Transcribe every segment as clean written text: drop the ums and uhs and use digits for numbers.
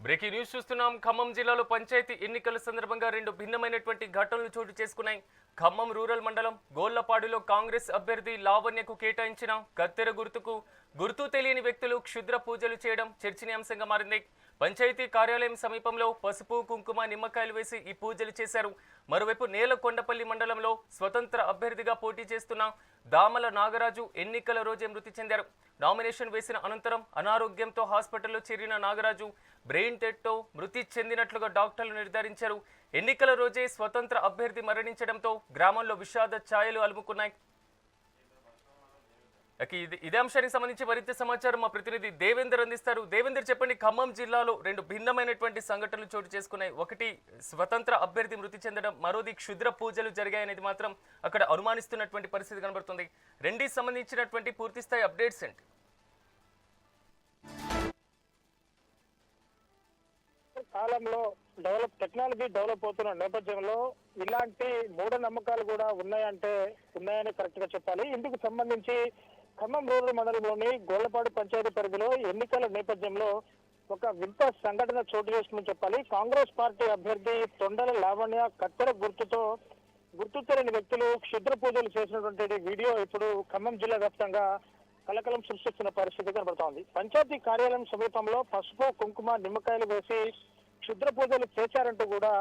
Breaking news చూస్తున్నాం. ఖమ్మం జిల్లాలో పంచాయతీ ఎన్నికల సందర్భంగా రెండు భిన్నమైనటువంటి ఘటనలు చోటు చేసుకున్నాయి. ఖమ్మం రూరల్ మండలం గోళ్లపాడులో కాంగ్రెస్ అభ్యర్థి లావణ్యకు కేటాయించిన కత్తెర గుర్తు తెలియని వ్యక్తులు క్షుద్ర పూజలు చేయడం చర్చనీయాంశంగా మారింది. పంచాయతీ కార్యాలయం సమీపంలో పసుపు కుంకుమ నిమ్మకాయలు వేసి ఈ పూజలు చేశారు. మరోవైపు నేలకొండపల్లి మండలంలో స్వతంత్ర అభ్యర్థిగా పోటీ చేస్తున్న దామల నాగరాజు ఎన్నికల రోజే మృతి చెందారు. నామినేషన్ వేసిన అనంతరం అనారోగ్యంతో హాస్పిటల్లో చేరిన నాగరాజు బ్రెయిన్ డెత్తో మృతి చెందినట్లుగా డాక్టర్లు నిర్ధారించారు. ఎన్నికల రోజే స్వతంత్ర అభ్యర్థి మరణించడంతో గ్రామంలో విషాద ఛాయలు అలుముకున్నాయి. ఇదే అంశానికి సంబంధించి మరింత సమాచారం మా ప్రతినిధి దేవేందర్ అందిస్తారు. దేవేందర్, చెప్పండి, ఖమ్మం జిల్లాలో రెండు భిన్నమైనటువంటి సంఘటనలు చోటు చేసుకున్నాయి. ఒకటి స్వతంత్ర అభ్యర్థి మృతి చెందడం, మరోది క్షుద్ర పూజలు జరిగాయనేది మాత్రం అక్కడ అనుమానిస్తున్నటువంటి పరిస్థితి కనబడుతుంది. రెండింటికి సంబంధించినటువంటి పూర్తి స్థాయి అప్డేట్స్ ఏంటి? కాలంలో టెక్నాలజీ డెవలప్ అవుతున్న నేపథ్యంలో ఇలాంటి మూఢనమ్మకాలు కూడా ఉన్నాయని కరెక్ట్ గా చెప్పాలి. ఇందుకు సంబంధించి ఖమ్మం రూరల్ మండలంలోని గోళ్లపాడు పంచాయతీ పరిధిలో ఎన్నికల నేపథ్యంలో ఒక వింత సంఘటన చోటు చేసుకుని చెప్పాలి. కాంగ్రెస్ పార్టీ అభ్యర్థి తొండల లావణ్య కత్తెర గుర్తు తెలియని వ్యక్తులు క్షుద్ర పూజలు చేసినటువంటి వీడియో ఇప్పుడు ఖమ్మం జిల్లా వ్యాప్తంగా కలకలం సృష్టిస్తున్న పరిస్థితి కనబడుతోంది. పంచాయతీ కార్యాలయం సమీపంలో పసుపు కుంకుమ నిమ్మకాయలు వేసి క్షుద్ర పూజలు చేశారంటూ కూడా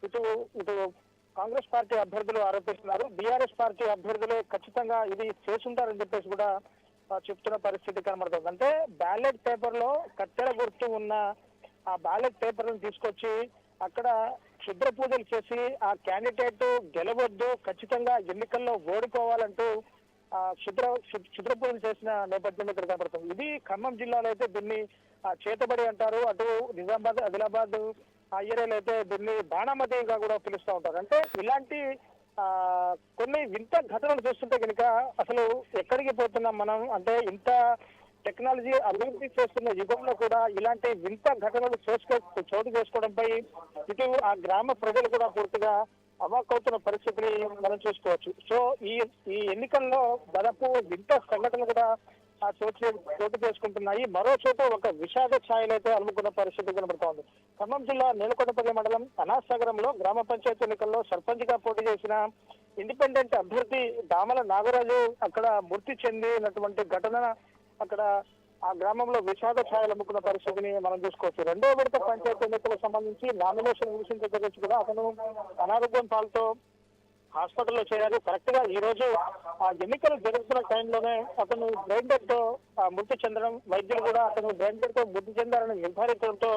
ఇటు కాంగ్రెస్ పార్టీ అభ్యర్థులు ఆరోపిస్తున్నారు. బీఆర్ఎస్ పార్టీ అభ్యర్థులే ఖచ్చితంగా ఇది చేసుంటారని చెప్పేసి కూడా చెప్తున్న పరిస్థితి కనబడుతుంది. అంటే బ్యాలెట్ పేపర్ లో కత్తెర గుర్తు ఉన్న ఆ బ్యాలెట్ పేపర్లను తీసుకొచ్చి అక్కడ క్షుద్ర పూజలు చేసి ఆ క్యాండిడేట్ గెలవద్దు, ఖచ్చితంగా ఎన్నికల్లో ఓడిపోవాలంటూ క్షుద్ర పూజలు చేసిన నేపథ్యం ఇక్కడ కనబడుతుంది. ఇది ఖమ్మం జిల్లాలో అయితే దీన్ని చేతబడి అంటారు. అటు నిజామాబాద్, ఆదిలాబాద్ ఆ ఏరియాలో అయితే దీన్ని బాణామతిగా కూడా పిలుస్తూ ఉంటారు. అంటే ఇలాంటి కొన్ని వింత ఘటనలు చూస్తుంటే కనుక అసలు ఎక్కడికి పోతున్నాం మనం, అంటే ఇంత టెక్నాలజీ అభివృద్ధి చేస్తున్న యుగంలో కూడా ఇలాంటి వింత ఘటనలు చోటు చేసుకోవడంపై ఇటు ఆ గ్రామ ప్రజలు కూడా పూర్తిగా అవాక్కవుతున్న పరిస్థితిని మనం చూసుకోవచ్చు. సో ఈ ఎన్నికల్లో దాదాపు వింత సంఘటనలు కూడా చోటు చేసుకుంటున్నాయి. మరో చోట ఒక విషాద ఛాయలైతే అలుముకున్న పరిస్థితి కనబడుతోంది. ఖమ్మం జిల్లా నేలకొండపల్లి మండలం అనాసాగరంలో గ్రామ పంచాయతీ ఎన్నికల్లో సర్పంచ్ గా పోటీ చేసిన ఇండిపెండెంట్ అభ్యర్థి దామల నాగరాజు అక్కడ మృతి చెందినటువంటి ఘటన అక్కడ ఆ గ్రామంలో విషాద ఛాయలు అమ్ముకున్న పరిస్థితిని మనం చూసుకోవచ్చు. రెండో విడత పంచాయతీ ఎన్నికలకు సంబంధించి నామినేషన్ ముగిసిన దగ్గర నుంచి కూడా అతను అనారోగ్యం పాలతో హాస్పిటల్లో చేరారు. కరెక్ట్ గా ఈ రోజు ఆ ఎన్నికలు జరుగుతున్న టైంలోనే అతను బ్రెయిన్ డెత్ తో మృతి చెందడం, వైద్యులు కూడా అతను బ్రెయిన్ డెత్ తో మృతి చెందారని నిర్ధారించడంతో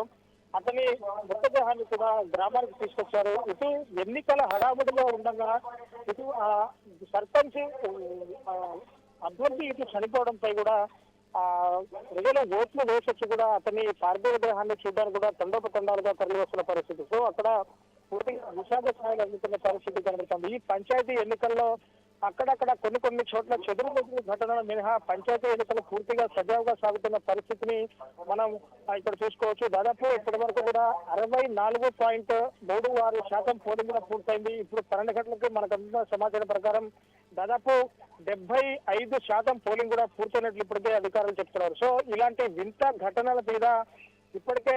అతని మృతదేహాన్ని కూడా గ్రామానికి తీసుకొచ్చారు. ఇటు ఎన్నికల హడావుడిలో ఉండగా ఇటు ఆ సర్పంచ్ అభ్యర్థి ఇటు చనిపోవడంపై కూడా ప్రజల ఓట్లు వేసొచ్చి కూడా అతని పార్థివ దేహాన్ని చూడడానికి కూడా తండోపతండాలుగా తరలి వస్తున్న పరిస్థితి. సో అక్కడ పూర్తిగా విషాద స్థాయిలో అందుతున్న పరిస్థితి కనబడుతుంది. ఈ పంచాయతీ ఎన్నికల్లో అక్కడక్కడ కొన్ని చోట్ల చెదురుమదురు ఘటనలు మినహా పంచాయతీ ఎన్నికలు పూర్తిగా సజావుగా సాగుతున్న పరిస్థితిని మనం ఇక్కడ చూసుకోవచ్చు. దాదాపు ఇప్పటి వరకు కూడా 64.36% పోలింగ్ కూడా పూర్తయింది. ఇప్పుడు 12 గంటలకి మనకు అందిన సమాచారం ప్రకారం దాదాపు 75% పోలింగ్ కూడా పూర్తయినట్లు ఇప్పటికే అధికారులు చెప్తున్నారు. సో ఇలాంటి వింత ఘటనల మీద ఇప్పటికే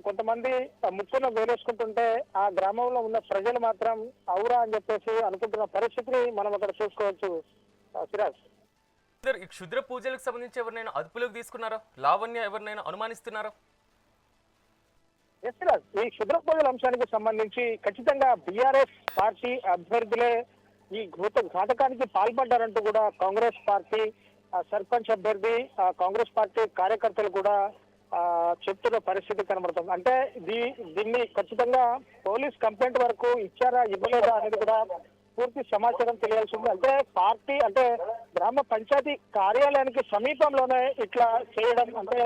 కొంతమంది ముక్కును వేలేసుకుంటుంటే ఆ గ్రామంలో ఉన్న ప్రజలు మాత్రం అవురా అని చెప్పేసి అనుకుంటున్న పరిస్థితిని మనం అక్కడ చూసుకోవచ్చు. సిరాజ్, ఈ క్షుద్ర పూజలకు సంబంధించి ఎవరినైనా అదుపులోకి తీసుకున్నారా? లావణ్య ఎవరినైనా అనుమానిస్తున్నారా? సిరాజ్, ఈ క్షుద్ర పూజల అంశానికి సంబంధించి ఖచ్చితంగా బీఆర్ఎస్ పార్టీ అభ్యర్థులే ఈ ఘాతకానికి పాల్పడ్డారంటూ కూడా కాంగ్రెస్ పార్టీ సర్పంచ్ అభ్యర్థి కాంగ్రెస్ పార్టీ కార్యకర్తలు కూడా చెప్తున్న పరిస్థితి కనబడుతుంది. అంటే దీన్ని ఖచ్చితంగా పోలీస్ కంప్లైంట్ వరకు ఇచ్చారా ఇవ్వలేదా అనేది కూడా పూర్తి సమాచారం తెలియాల్సి ఉంది. అంటే పార్టీ అంటే గ్రామ పంచాయతీ కార్యాలయానికి సమీపంలోనే ఇట్లా చేయడం అంటే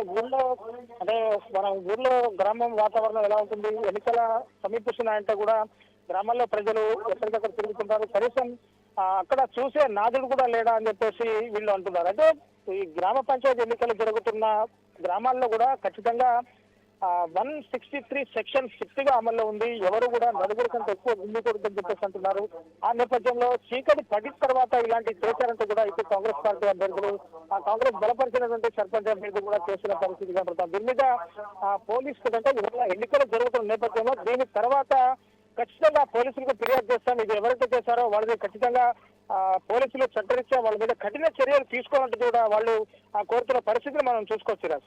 మన ఊర్లో గ్రామం వాతావరణం ఎలా ఉంటుంది, ఎన్నికల సమీపిస్తున్నాయంటే కూడా గ్రామాల్లో ప్రజలు ఎక్కడికక్కడ తిరుగుతుంటారు, కనీసం అక్కడ చూసే నాదుడు కూడా లేడా అని చెప్పేసి వీళ్ళు అంటున్నారు. అంటే ఈ గ్రామ పంచాయతీ ఎన్నికలు జరుగుతున్న గ్రామాల్లో కూడా ఖచ్చితంగా 163 సెక్షన్ స్ట్రిక్ట్ గా అమల్లో ఉంది. ఎవరు కూడా నలుగురు కంటే ఎక్కువ ఉండకూడదని చెప్పేసి అంటున్నారు. ఆ నేపథ్యంలో చీకటి పడిన తర్వాత ఇలాంటి చేశారంటూ కూడా ఇటు కాంగ్రెస్ పార్టీ అభ్యర్థులు, ఆ కాంగ్రెస్ బలపరిచినటువంటి సర్పంచ్ అభ్యర్థి కూడా చేసిన పరిస్థితి కనబడుతుంది. దీని మీద పోలీసులు అంటే ఎన్నికలు జరుగుతున్న నేపథ్యంలో దీని తర్వాత ఖచ్చితంగా పోలీసులకు ఫిర్యాదు చేస్తాం. ఇది ఎవరైతే చేశారో వాళ్ళని ఖచ్చితంగా పోలీసులు చట్టరీత్యా వాళ్ళ మీద కఠిన చర్యలు తీసుకోవాలంటూ కూడా వాళ్ళు కోరుతున్న పరిస్థితిని మనం చూసుకోవచ్చు.